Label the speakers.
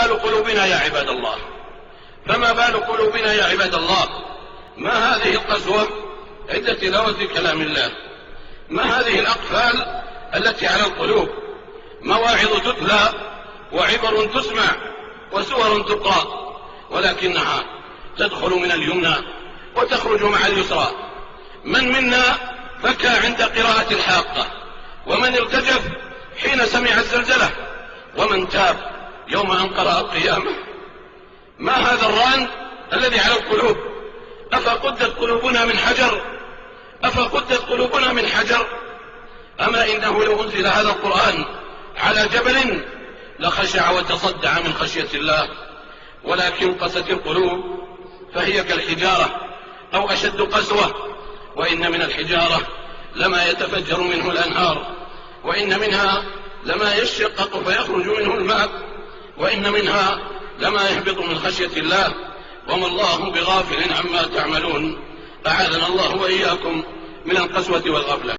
Speaker 1: بال قلوبنا يا عباد الله؟ فما بال قلوبنا يا عباد الله؟ ما هذه القسوة عند تلاوة كلام الله؟ ما هذه الأقفال التي على القلوب؟ مواعظ تتلى وعبر تسمع وسور تقرأ، ولكنها تدخل من اليمنى وتخرج مع اليسرى. من منا بكى عند قراءة الحاقة؟ ومن ارتجف حين سمع الزلزلة؟ ومن تاب يوم أن قرأ القيامة؟ ما هذا الران الذي على القلوب؟ أفقدت قلوبنا من حجر؟ أفقدت قلوبنا من حجر؟ أما إنه لو أنزل هذا القرآن على جبل لخشع وتصدع من خشية الله، ولكن قست القلوب فهي كالحجارة أو أشد قسوة. وإن من الحجارة لما يتفجر منه الأنهار، وإن منها لما يشقق فيخرج منه الماء، وإن منها لما يهبط من خشية الله، وما الله بغافل عما تعملون. أعاذنا الله وإياكم من القسوة والغفلة.